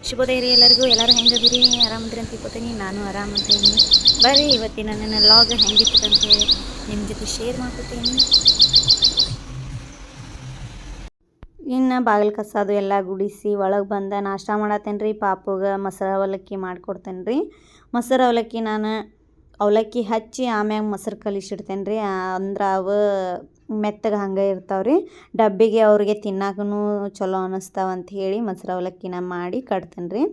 ಶುಭೋದಯ ರೀ ಎಲ್ಲರಿಗೂ. ಎಲ್ಲರೂ ಹೆಂಗದಿರಿ? ಆರಾಮದ್ರಿ ಅಂತ ತಿಳ್ಕೊತೀನಿ. ನಾನು ಆರಾಮಂತೀನಿ. ಬರ್ರಿ ಇವತ್ತಿನ ನನ್ನ ಲಾಗ್ ಹೆಂಗಿತ್ತು ಅಂತ ಹೇಳಿ ನಿಮ್ಮ ಜೊತೆ ಶೇರ್ ಮಾಡ್ಕೊತೀನಿ. ಇನ್ನು ಬಾಗಿಲು ಕಸದು ಎಲ್ಲ ಗುಡಿಸಿ ಒಳಗೆ ಬಂದ ನಾಷ್ಟ ಮಾಡತ್ತೇನೆ ರೀ. ಪಾಪುಗೆ ಮೊಸರು ಅವಲಕ್ಕಿ ಮಾಡಿಕೊಡ್ತೇನೆ ರೀ. ಮೊಸರು ಅವಲಕ್ಕಿ ನಾನು ಅವಲಕ್ಕಿ ಹಚ್ಚಿ ಆಮ್ಯಾಗ ಮೊಸರು ಕಲಿಸಿಡ್ತೇನೆ ರೀ. ಅಂದ್ರೆ ಅವು ಮೆತ್ತಗೆ ಹಂಗೆ ಇರ್ತಾವ್ರಿ. ಡಬ್ಬಿಗೆ ಅವ್ರಿಗೆ ತಿನ್ನಕ್ಕೂ ಚಲೋ ಅನ್ನಿಸ್ತಾವಂತ ಹೇಳಿ ಮೊಸರು ಅವಲಕ್ಕಿನ ಮಾಡಿ ಕಟ್ತೇನೆ ರೀ.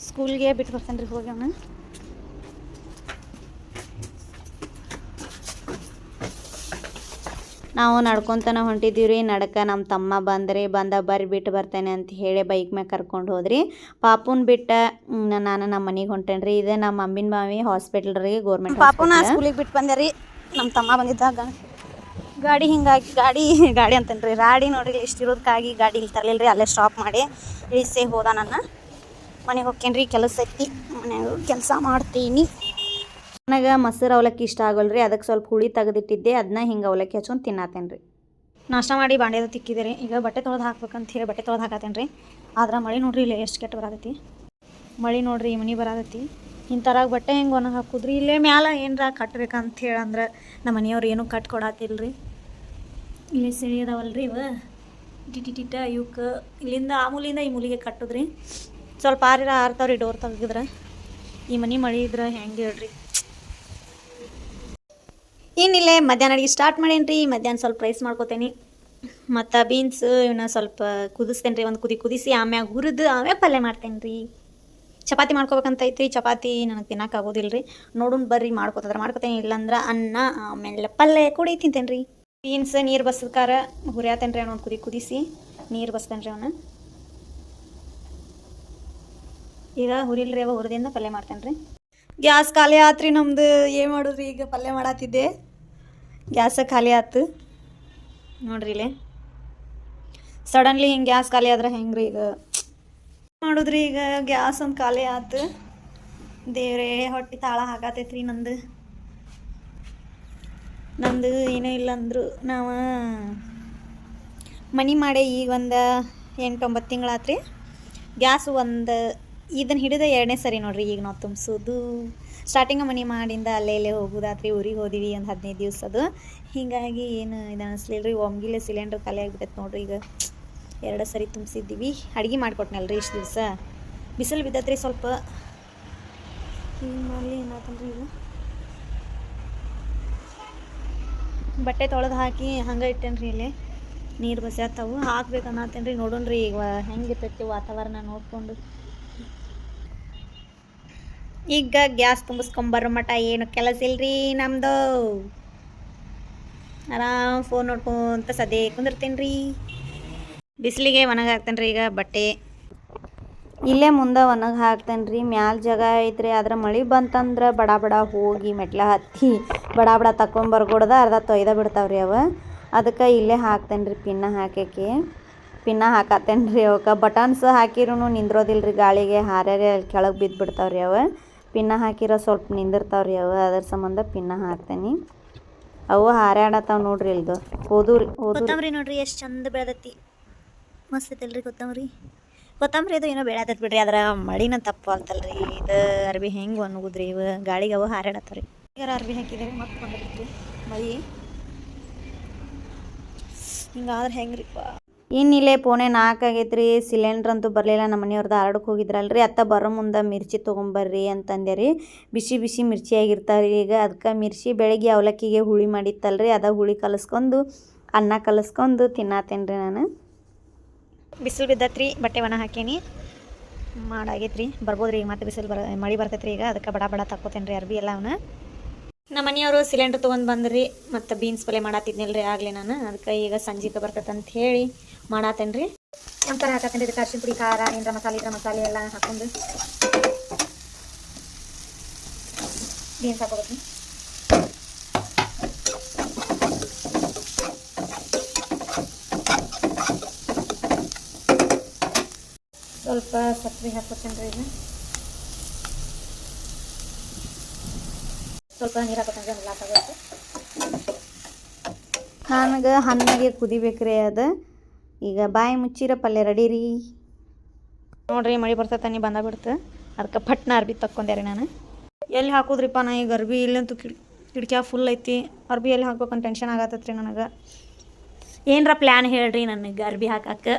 ಸ್ಕೂಲ್ಗೆ ಬಿಟ್ಟು ಬರ್ತೇನೆ ರೀ. ಹೋಗಿ ಅವನು ನಾವು ನಡ್ಕೊತಾನೆ ಹೊಂಟಿದ್ದೀವಿ ರೀ. ನಡ್ಕ ನಮ್ಮ ತಮ್ಮ ಬರ್ರಿ ಬಿಟ್ಟು ಬರ್ತೇನೆ ಅಂತ ಹೇಳಿ ಬೈಕ್ ಮ್ಯಾಗ ಕರ್ಕೊಂಡು ಹೋದ್ರಿ. ಪಾಪುನ ಬಿಟ್ಟ ನಾನು ನಮ್ಮ ಮನೆಗೆ ಹೊಂಟೇನೆ ರೀ. ಇದು ನಮ್ಮ ಮಮ್ಮಿನ ಮಾವಿ ಹಾಸ್ಪಿಟಲ್ ರೀ, ಗೋರ್ಮೆಂಟ್ ಪಾಪುನ ಸ್ಕೂಲಿಗೆ ಬಿಟ್ಟು ಬಂದೆ ರೀ. ನಮ್ಮ ತಮ್ಮ ಬಂದಿದ್ದಾಗ ಗಾಡಿ ಹಿಂಗಾಗಿ ಗಾಡಿ ಅಂತೇನೆ ರೀ, ರಾಡಿ ನೋಡ್ರಿ ಇಷ್ಟಿರೋದಕ್ಕಾಗಿ ಗಾಡಿ ಇಲ್ಲಿ ತರಲಿಲ್ಲ ರೀ. ಅಲ್ಲೇ ಸ್ಟಾಪ್ ಮಾಡಿ ಇಳಿಸೇ ಹೋದ. ನನ್ನ ಮನೆಗೆ ಹೋಗ್ತೇನೆ ರೀ. ಕೆಲಸ ಐತಿ, ಮನೆಯಾಗ ಕೆಲಸ ಮಾಡ್ತೀನಿ. ನನಗೆ ಮೊಸರು ಅವಲಕ್ಕಿ ಇಷ್ಟ ಆಗೋಲ್ಲ ರೀ. ಅದಕ್ಕೆ ಸ್ವಲ್ಪ ಹುಳಿ ತೆಗೆದಿಟ್ಟಿದ್ದೆ, ಅದನ್ನ ಹಿಂಗೆ ಅವಲಕ್ಕಿ ಹಚ್ಕೊಂಡು ತಿನ್ನತ್ತೇನೆ ರೀ. ನಾಷ್ಟ ಮಾಡಿ ಬಾಂಡೆದು ತಿಕ್ಕಿದೆ ರೀ. ಈಗ ಬಟ್ಟೆ ತೊಳೆದು ಹಾಕ್ಬೇಕಂತ ಹೇಳಿ ಬಟ್ಟೆ ತೊಳೆದು ಹಾಕತ್ತೇನೆ ರೀ. ಆದ್ರೆ ಮಳೆ ನೋಡ್ರಿ ಇಲ್ಲೇ ಎಷ್ಟು ಕೆಟ್ಟ ಬರತೈತಿ. ಮಳೆ ನೋಡ್ರಿ ಈ ಮನೆ ಬರತೈತಿ. ಇಂಥರಾಗ ಬಟ್ಟೆ ಹೆಂಗೆ ಒಣಗಿ ಹಾಕುದ್ರಿ. ಇಲ್ಲೇ ಮ್ಯಾಲ ಏನರ ಕಟ್ಬೇಕಂತ ಹೇಳಂದ್ರೆ ನಮ್ಮ ಮನೆಯವ್ರು ಏನೂ ಕಟ್ ಕೊಡತ್ತಿಲ್ಲ ರೀ. ಇಲ್ಲಿ ಸಿಳಿ ಅದಾವಲ್ರಿ ಇವ ಟಿಟ ಇವಕ್ಕೆ ಇಲ್ಲಿಂದ ಆ ಮೂಲಿಂದ ಈ ಮೂಲಿಗೆ ಕಟ್ಟುದ್ರಿ. ಸ್ವಲ್ಪ ಆರ್ತಾವ್ರಿ ಡೋರ್ ತೆಗಿದ್ರೆ. ಈ ಮನೆ ಮಳೆ ಇದ್ರೆ ಹೆಂಗೆ ಹೇಳ್ರಿ. ಏನಿಲ್ಲೇ ಮಧ್ಯಾಹ್ನ ಅಡುಗೆ ಸ್ಟಾರ್ಟ್ ಮಾಡೇನಿ ರೀ. ಮಧ್ಯಾಹ್ನ ಸ್ವಲ್ಪ ರೈಸ್ ಮಾಡ್ಕೋತೇನೆ ಮತ್ತು ಬೀನ್ಸ್ ಇವನ್ನ ಸ್ವಲ್ಪ ಕುದಿಸ್ತೇನೆ ರೀ. ಒಂದು ಕುದಿಸಿ ಆಮ್ಯಾಗ ಹುರಿದು ಆಮ್ಯಾಗ ಪಲ್ಯ ಮಾಡ್ತೇನೆ ರೀ. ಚಪಾತಿ ಮಾಡ್ಕೋಬೇಕಂತ ಐತ್ರಿ. ಚಪಾತಿ ನನಗೆ ತಿನ್ನಕ್ಕೆ ಆಗೋದಿಲ್ಲ ರೀ. ನೋಡೋಣ ಬರ್ರಿ, ಮಾಡ್ಕೋತೇನೆ. ಇಲ್ಲಾಂದ್ರೆ ಅನ್ನ ಆಮೇಲೆ ಪಲ್ಯ ಕೂಡಿ ತಿಂತೇನೆ ರೀ. ಬೀನ್ಸ್ ನೀರು ಬಸ್ಕಾರ ಹುರಿಯಾತೇನೆ ರೀ. ಅವನು ಒಂದು ಕುದಿಸಿ ನೀರು ಬಸ್ತೇನೆ ರೀ. ಅವನು ಈಗ ಹುರಿಲ್ರಿ, ಅವ ಹುರಿದಿಂದ ಪಲ್ಯ ಮಾಡ್ತೇನೆ ರೀ. ಗ್ಯಾಸ್ ಖಾಲಿ ಆತ್ರಿ ನಮ್ದು. ಏನು ಮಾಡೋದ್ರಿ, ಈಗ ಪಲ್ಯ ಮಾಡತ್ತಿದ್ದೆ, ಗ್ಯಾಸ ಖಾಲಿ ಆಯ್ತು ನೋಡ್ರಿ. ಇಲ್ಲೇ ಸಡನ್ಲಿ ಹಿಂಗೆ ಗ್ಯಾಸ್ ಖಾಲಿ ಆದ್ರೆ ಹೆಂಗೆ ರೀ. ಈಗ ಮಾಡೋದ್ರಿ, ಈಗ ಗ್ಯಾಸ್ ಒಂದು ಖಾಲಿ ಆಯ್ತು. ದೇವ್ರೇ ಹೊಟ್ಟೆ ತಾಳ ಹಾಕತೈತ್ರಿ ನಂದು ಏನೂ ಇಲ್ಲ ಅಂದರು. ನಾವು ಮನೆ ಮಾಡಿ ಈಗ ಒಂದು 8-9 ತಿಂಗಳಾತ್ರಿ. ಗ್ಯಾಸು ಒಂದು ಇದನ್ನು ಹಿಡಿದ 2ನೇ ಸರಿ ನೋಡ್ರಿ ಈಗ ನಾವು ತುಂಬಿಸೋದು. ಸ್ಟಾರ್ಟಿಂಗ್ ಮನೆ ಮಾಡಿಂದ ಅಲ್ಲೇ ಹೋಗೋದಾತ್ರಿ. ಊರಿಗೆ ಹೋದಿವಿ ಒಂದು 15 ದಿವಸ. ಅದು ಹೀಗಾಗಿ ಏನು ಇದು ಅನಿಸ್ಲಿಲ್ಲ ರೀ. ಒಮ್ಗಿಲೆ ಸಿಲಿಂಡ್ರ್ ಖಾಲಿ ಆಗಿಬಿಟ್ಟೈತೆ ನೋಡ್ರಿ. ಈಗ 2 ಸರಿ ತುಂಬಿಸಿದ್ದೀವಿ. ಅಡುಗೆ ಮಾಡಿಕೊಟ್ನಲ್ರಿ ಇಷ್ಟು ದಿವಸ. ಬಿಸಿಲು ಬಿದ್ದತ್ರಿ ಸ್ವಲ್ಪ. ಹಿಂಗೆ ಮಾಡಲಿ ಏನಾತನ್ರಿ. ಈಗ ಬಟ್ಟೆ ತೊಳೆದು ಹಾಕಿ ಹಂಗೆ ಇಟ್ಟೇನೆ ರೀ. ಇಲ್ಲೇ ನೀರು ಬಸ್ಯಾತಾವು ಹಾಕ್ಬೇಕು ಅನ್ನತ್ತೇನೆ ರೀ. ನೋಡೋಣ ರೀ ಈಗ ಹೆಂಗಿರ್ತೈತಿ ವಾತಾವರಣ ನೋಡಿಕೊಂಡು. ಈಗ ಗ್ಯಾಸ್ ತುಂಬಿಸ್ಕೊಂಬರೋ ಮಟ ಏನು ಕೆಲಸ ಇಲ್ರಿ ನಮ್ಮದು. ಆರಾಮ್ ಫೋನ್ ನೋಡ್ಕೊಂತ ಸದ್ಯ ಕುಂದಿರ್ತೀನಿ ರೀ. ಬಿಸಿಲಿಗೆ ಒಣಗಿ ಹಾಕ್ತೇನೆ ರೀ. ಈಗ ಬಟ್ಟೆ ಇಲ್ಲೇ ಮುಂದೆ ಒಣಗಿ ಹಾಕ್ತೇನೆ ರೀ. ಮ್ಯಾಲ ಜಾಗ ಐತ್ರಿ. ಆದ್ರೆ ಮಳೆ ಬಂತಂದ್ರೆ ಬಡ ಹೋಗಿ ಮೆಟ್ಲ ಹತ್ತಿ ಬಡ ತಕೊಂಬರ್ಕೊಡ್ದ ಅರ್ಧ ತೊಯ್ದ ಬಿಡ್ತಾವ್ರಿ ಅವ. ಅದಕ್ಕೆ ಇಲ್ಲೇ ಹಾಕ್ತೇನೆ ರೀ. ಪಿನ್ನ ಹಾಕತ್ತೇನೆ ರೀ. ಅವಕ್ಕೆ ಬಟನ್ಸ್ ಹಾಕಿರೂ ನಿಂದ್ರೋದಿಲ್ಲ ರೀ. ಗಾಳಿಗೆ ಹಾರ್ಯಾರೆ ಅಲ್ಲಿ ಕೆಳಗೆ ಬಿದ್ದು ಬಿಡ್ತಾವ್ರಿ ಅವ. ಪಿನ್ನ ಹಾಕಿರೋ ಸ್ವಲ್ಪ ನಿಂದಿರ್ತಾವ್ರಿ ಅವ. ಅದ್ರ ಸಂಬಂಧ ಪಿನ್ನ ಹಾಕ್ತೇನೆ. ಅವು ಹಾರ್ಯಾಡತ್ತಾವ ನೋಡ್ರಿ. ಇಲ್ದು ಕೊತ್ತಂಬರಿ ನೋಡ್ರಿ ಎಷ್ಟು ಚಂದ ಬೆಳೆದೈತಿ. ಮಸ್ತ್ ಐತಲ್ರಿ ಕೊತ್ತಂಬರಿ ಅದು ಏನೋ ಬೆಳೆದೈತಿ ಬಿಡ್ರಿ. ಅದ್ರ ಮಳಿನ ತಪ್ಪು ಆಗ್ತಲ್ರಿ. ಇದು ಅರ್ಬಿ ಹೆಂಗೆ ಒಣಗುದ್ರಿ ಇವು ಗಾಳಿಗೆ ಅವು ಹಾರ್ಯಾಡತ್ತಾವ ರೀ. ಈಗ ಅರ್ಬಿ ಹಾಕಿದೇವೆ ಮತ್ತೆ ಬಂದಿರ್ತೀವಿ ಮಳಿ. ಹಿಂಗಾದ್ರೆ ಹೆಂಗೆ ರೀ. ಇನ್ನಿಲ್ಲೇ ಪೋಣೆ 4 ಆಗೈತೆ ರೀ. ಸಿಲಿಂಡ್ರ್ ಅಂತೂ ಬರಲಿಲ್ಲ. ನಮ್ಮ ಮನೆಯವ್ರದ್ದು ಆರ್ಡಕ್ಕೆ ಹೋಗಿದ್ರಲ್ರಿ. ಅತ್ತ ಬರೋ ಮುಂದೆ ಮಿರ್ಚಿ ತೊಗೊಂಬರ್ರಿ ಅಂತಂದೆ ರೀ. ಬಿಸಿ ಮಿರ್ಚಿ ಆಗಿರ್ತಾವೆ ರೀ. ಈಗ ಅದಕ್ಕೆ ಮಿರ್ಚಿ ಬೆಳಗ್ಗೆ ಅವಲಕ್ಕಿಗೆ ಹುಳಿ ಮಾಡಿತ್ತಲ್ರಿ. ಅದ ಹುಳಿ ಕಲಸ್ಕೊಂಡು ಅನ್ನ ಕಲಸ್ಕೊಂಡು ತಿನ್ನತ್ತೇನೆ ರೀ ನಾನು. ಬಿಸಿಲು ಬಿದ್ದತ್ರಿ. ಬಟ್ಟೆ ಒಣ ಹಾಕೀನಿ. ಮಾಡಾಗೈತೆ ರೀ. ಬರ್ಬೋದು ರೀ. ಮತ್ತೆ ಮಳೆ ಬರ್ತೈತೆ ರೀ. ಈಗ ಅದಕ್ಕೆ ಬಡ ತಕ್ಕೋತೇನೆ ರೀ ಅರ್ಬಿ ಎಲ್ಲ ಅವನ್ನ. ನಮ್ಮ ಮನೆಯವರು ಸಿಲಿಂಡ್ರ್ ತೊಗೊಂಡು ಬಂದ್ರಿ. ಮತ್ತು ಬೀನ್ಸ್ ಪಲ್ಯ ಮಾಡತ್ತಿದ್ನಲ್ರಿ ಆಗಲೇ ನಾನು. ಅದಕ್ಕೆ ಈಗ ಸಂಜೆಗೆ ಬರ್ತೈತೆ ಅಂತ ಹೇಳಿ ಮಾಡತ್ತೇನೆ ರೀ. ಒಂಥರ ಹಾಕತ್ತೇನೆ ರೀ. ಇದಕ್ಕೆ ಅರಿಶಿನ ಪುಡಿ, ಖಾರ, ಏನರ ಮಸಾಲೆ ಎಲ್ಲ ಹಾಕೊಂಡು ಬೀನ್ಸ್ ಹಾಕೋಬೇಕು. ಸ್ವಲ್ಪ ಸಕ್ಕರೆ ಹಾಕ್ಕೊತೀನಿ ರೀ. ಈಗ ಸ್ವಲ್ಪ ನೀರು ಹಾಕ್ಕೊತೀನಿ ಲಾಟಾಗುತ್ತೆ. ನನಗೆ ಹಣ್ಣಾಗೆ ಕುದಿಬೇಕ್ರಿ ಅದು. ಈಗ ಬಾಯಿ ಮುಚ್ಚಿರ ಪಲ್ಯ ರೆಡಿ ರೀ. ನೋಡ್ರಿ ಮಳೆ ಬರ್ತೈತೆ ನೀ ಬಂದ ಬಿಡ್ತು, ಅದಕ್ಕೆ ಪಟ್ನ ಅರ್ಬಿ ತಕ್ಕೊಂಡೆ ರೀ ನಾನು. ಎಲ್ಲಿ ಹಾಕೋದ್ರಿಪ್ಪ ನಾ ಈಗ ಅರ್ಬಿ ಇಲ್ಲಂತೂ ಕಿಡ್ಕ್ಯಾ ಫುಲ್ ಐತಿ. ಅರ್ಬಿ ಎಲ್ಲಿ ಹಾಕ್ಬೇಕಂತ ಟೆನ್ಷನ್ ಆಗತ್ತೈತೆ ರೀ ನನಗೆ. ಏನರ ಪ್ಲ್ಯಾನ್ ಹೇಳ್ರಿ ನನಗೆ ಅರ್ಬಿ ಹಾಕಕ್ಕೆ.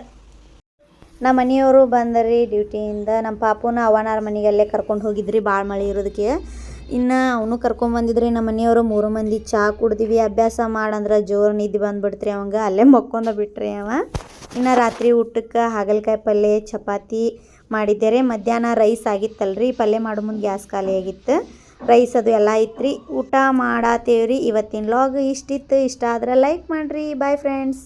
ನಮ್ಮ ಮನೆಯವರು ಬಂದರಿ ಡ್ಯೂಟಿಯಿಂದ. ನಮ್ಮ ಪಾಪುನ ಅವನಾರ ಮನೆಗೆ ಅಲ್ಲೇ ಕರ್ಕೊಂಡು ಹೋಗಿದ್ರಿ ಭಾಳ ಮಳೆ ಇರೋದಕ್ಕೆ. ಇನ್ನು ಅವನು ಕರ್ಕೊಂಬಂದಿದ್ರಿ. ನಮ್ಮ ಮನೆಯವರು 3 ಮಂದಿ ಚಹಾ ಕುಡ್ದಿವಿ. ಅಭ್ಯಾಸ ಮಾಡಂದ್ರೆ ಜೋರು ನಿದ್ದೆ ಬಂದುಬಿಡ್ತ್ರಿ ಅವಂಗೆ. ಅಲ್ಲೇ ಮಕ್ಕೊಂಡ ಬಿಟ್ರಿ ಅವ. ಇನ್ನು ರಾತ್ರಿ ಊಟಕ್ಕೆ ಹಾಗಲಕಾಯಿ ಪಲ್ಯ ಚಪಾತಿ ಮಾಡಿದ್ದೆ. ಮಧ್ಯಾಹ್ನ ರೈಸ್ ಆಗಿತ್ತಲ್ರಿ, ಪಲ್ಯ ಮಾಡೋ ಮುಂದೆ ಗ್ಯಾಸ್ ಖಾಲಿ ಆಗಿತ್ತು. ರೈಸ್ ಅದು ಎಲ್ಲ ಇತ್ತು ಊಟ ಮಾಡತ್ತೇವ್ರಿ. ಇವತ್ತಿನ ವ್ಲಾಗ್ ಇಷ್ಟಿತ್ತು. ಇಷ್ಟ ಆದ್ರೆ ಲೈಕ್ ಮಾಡಿರಿ. Bye friends.